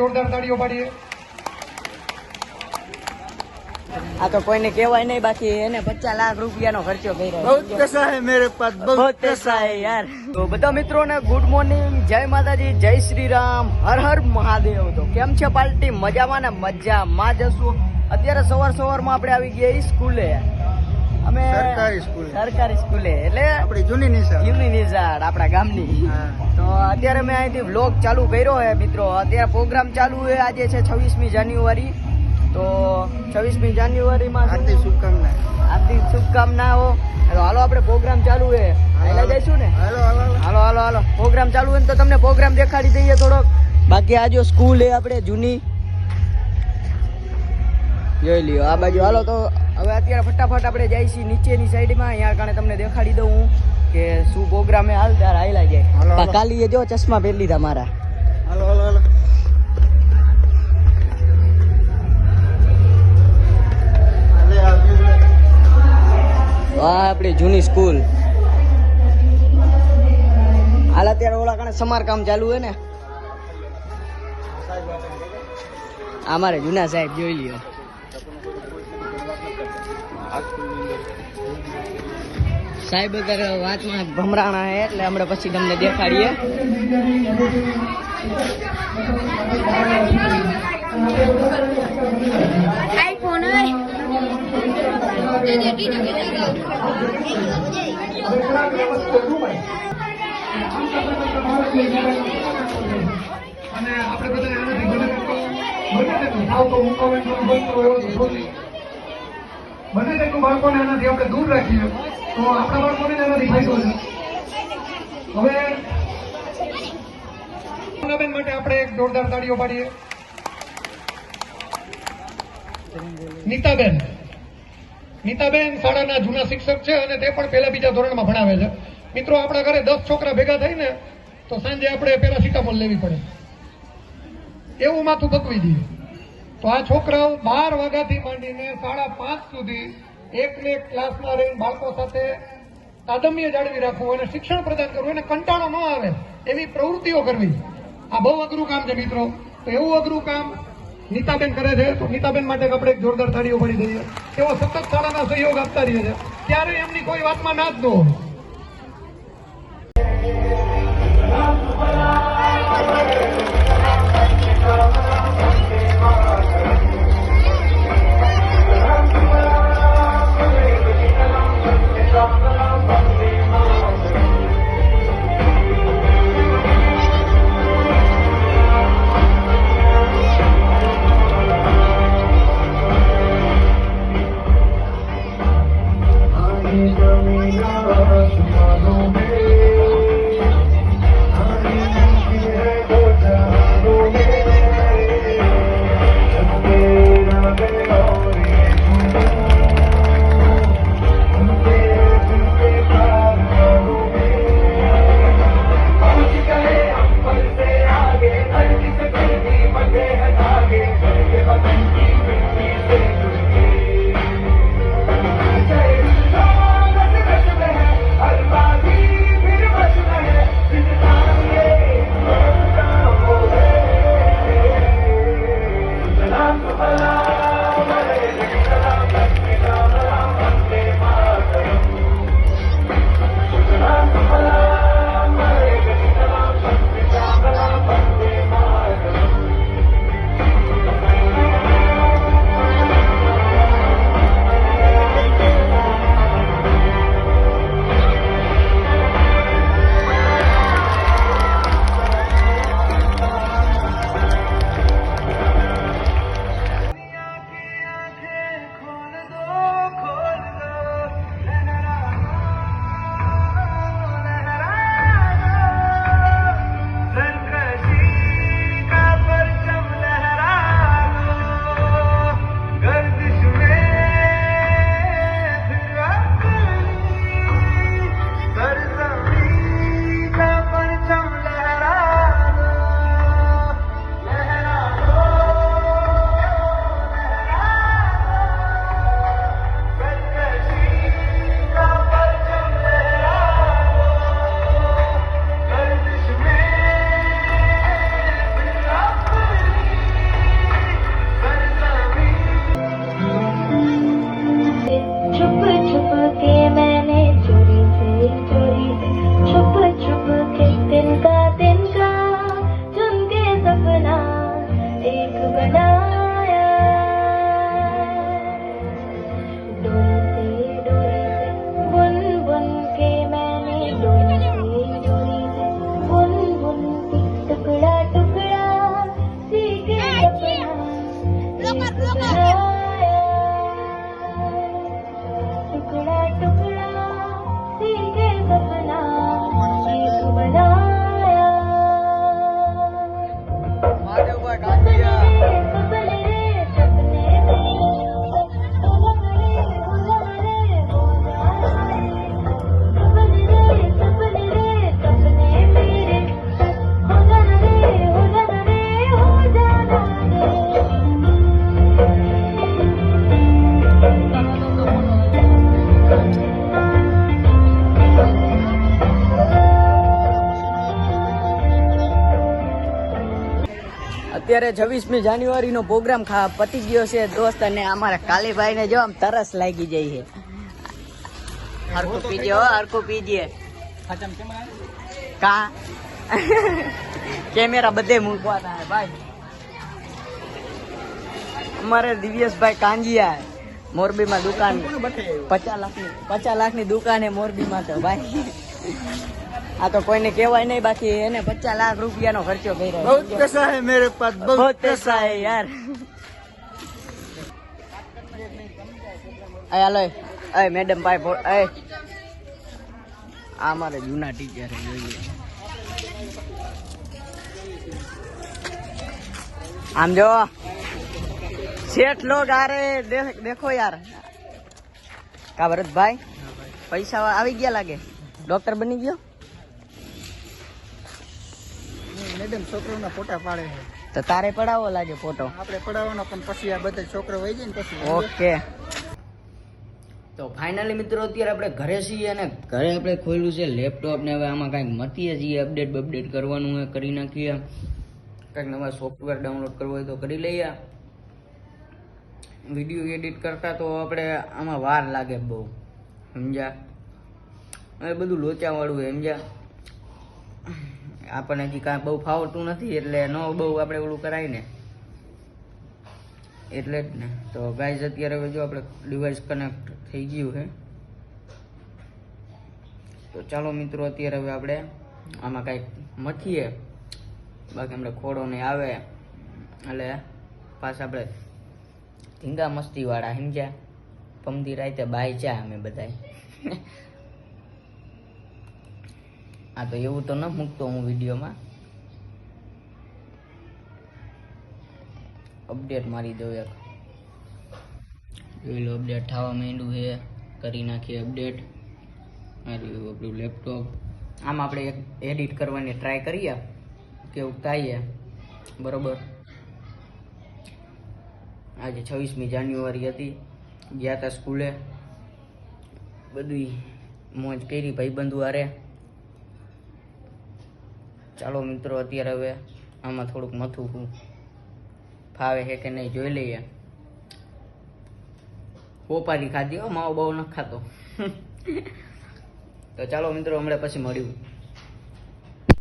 જોરદાર તાળીઓ પાડીએ. આ તો કોઈને કહેવાય નહીં, બાકી એને 50 લાખ રૂપિયાનો ખર્ચો કર્યો. बहुत पैसा है मेरे पास, बहुत पैसा है यार. તો બધા મિત્રોને ગુડ મોર્નિંગ, જય માતાજી, જય શ્રી રામ, હર હર મહાદેવ. તો કેમ છે પાર્ટી? મજામાં ને? મજામાં જશું. અત્યારે સવારમાં આપણે આવી ગયા સ્કૂલે. અમે સરકારી સ્કૂલે એટલે આપણી જૂની નિશાળ આપણા ગામની. તો અત્યારે મેં અહીંથી વ્લોગ ચાલુ કર્યો છે મિત્રો. અત્યારે પ્રોગ્રામ ચાલુ છે. આજે છે 26મી જાન્યુઆરી. તો 26મી જાન્યુઆરીમાં હાર્દિક શુભકામનાઓ. હાલો આપણે પ્રોગ્રામ ચાલુ છે, હાલા જઈશું ને. હાલો પ્રોગ્રામ ચાલુ હોય ને તો તમને પ્રોગ્રામ દેખાડી દઈએ થોડોક. બાકી આ જો સ્કૂલ છે આપણે જૂની, જોઈ લ્યો આ બાજુ. હાલો તો હવે અત્યારે ફટાફટ આપણે જઈએ છીએ નીચેની સાઈડમાં. અહીંયા કારણે તમને દેખાડી દઉં હું કે શું પ્રોગ્રામ હાલ ત્યારે હાઈલા જાય. કાલી જો ચશ્મા પહેરી લીધા મારા. હાલો આપણી જૂની સ્કૂલ. હાલ અત્યારે ઓલા કારણે સમારકામ ચાલુ છે ને. અમારે જૂના સાહેબ જોઈ લ્યો. સાહેબ અત્યારે વાતમાં ભમરાણા છે એટલે હમણાં પછી તમને દેખાડીએ. આઈફોન અને આપણે બધા એનાથી બને તેટલું બાળકોને એનાથી આપણે દૂર રાખીએ તો આપણા બાળકોને એનાથી ફાયદો છે. હવે બેન માટે આપણે એક જોરદાર તાળીઓ પાડીએ. નીતાબેન શાળાના જૂના શિક્ષક છે અને તે પણ પહેલા બીજા ધોરણમાં ભણાવે છે. મિત્રો આપણા ઘરે 10 છોકરા ભેગા થાય ને તો સાંજે આપણે પેરાસિટામોલ લેવી પડે, એવું માથું પકવી દઈએ. તો આ છોકરાઓ 12 વાગ્યાથી માંડીને 5:30 સુધી એકને એક ક્લાસમાં રહીને બાળકો સાથે તાદમ્ય જાળવી રાખવું અને શિક્ષણ પ્રદાન કરવું, એને કંટાળો ન આવે એવી પ્રવૃત્તિઓ કરવી. આ બહુ અઘરું કામ છે મિત્રો. તો એવું અઘરું કામ નીતાબેન કરે છે. તો નીતાબેન માટે આપણે એક જોરદાર તાળીઓ પાડી દઈએ. તેઓ સતત શાળાના સહયોગ આપતા રહે છે, ક્યારેય એમની કોઈ વાતમાં ના જ ન હોય. અત્યારે 26મી જાન્યુઆરીનો પ્રોગ્રામ પતી ગયો છે દોસ્ત, અને અમારા કાલીભાઈને જો આમ તરસ લાગી જાય છે. હરકું પીજે હો, હરકું પીજે. કા કેમેરા બધે મૂકવાના હે ભાઈ. અમારે દિવ્યેશભાઈ કાંજીયા મોરબીમાં દુકાન 50 લાખની દુકાન હે મોરબીમાં તો ભાઈ. આ તો કોઈને કહેવાય નહીં, બાકી એને 50 લાખ રૂપિયાનો ખર્ચો કર્યો. बहुत पैसा है मेरे पास, बहुत बहुत पैसा है यार. અય હાલો અય મેડમ ભાઈ અય આ મારે જૂના ટીચર જોઈએ. આમ જો શેઠ લોગ આ રે દેખો યાર. કા ભરતભાઈ પૈસા આવી ગયા લાગે, ડોક્ટર બની ગયો. મેડમ છોકરાઓના ફોટા પાડે છે. તો તારે પડાવો લાગે ફોટો. આપણે પડાવવાનો, પણ પછી આ બધા છોકરો વહી જાય ને પછી. ઓકે. તો ફાઇનલી મિત્રો અત્યારે આપણે ઘરે છીએ, અને ઘરે આપણે ખોલ્યું છે લેપટોપ ને હવે આમાં કાંઈક મતીએ છીએ અપડેટ બપડેટ કરવાનું હોય કરી નાખીએ. કાંઈક નવા સોફ્ટવેર ડાઉનલોડ કરવું હોય તો કરી લઈએ. વિડીયો એડિટ કરતા તો આપણે આમાં વાર લાગે બહુ, સમજ્યા. હવે બધું લોચાવાળું હોય, સમજ્યા. આપણને હજી કાંઈ બહુ ફાવતું નથી, એટલે ન બહુ આપણે ઓલું કરાય ને, એટલે જ ને. તો ગાઈઝ અત્યારે હવે જો આપણે ડિવાઇસ કનેક્ટ થઈ ગયું છે. તો ચાલો મિત્રો અત્યારે હવે આપણે આમાં કાંઈક મથીએ, બાકી આપણે ખોડો નહીં આવે એટલે પાછા આપણે ધીંગા મસ્તી વાળા, સમજ્યા. પમદી રાતે બાય ચા અમે બધા. આ તો એવું તો ન મૂકતો હું વિડીયોમાં. અપડેટ મારી દઉં એક, જોઈ લો અપડેટ થવા માંડ્યું છે. કરી નાખીએ અપડેટ. આપણું લેપટોપ આમ આપણે એક એડિટ કરવાની ટ્રાય કરીએ કેવું થાય. બરોબર, આજે 26મી જાન્યુઆરી હતી, ગયા હતા સ્કૂલે, બધું મોજ કરી ભાઈબંધુ હારે. ચાલો મિત્રો અત્યારે હવે આમાં થોડુંક મથું ફાવે છે કે નહીં જોઈ લઈએ. પોપારી ખાધી હો, માવો બહુ ન ખાતો. તો ચાલો મિત્રો હમણાં પછી મળ્યું.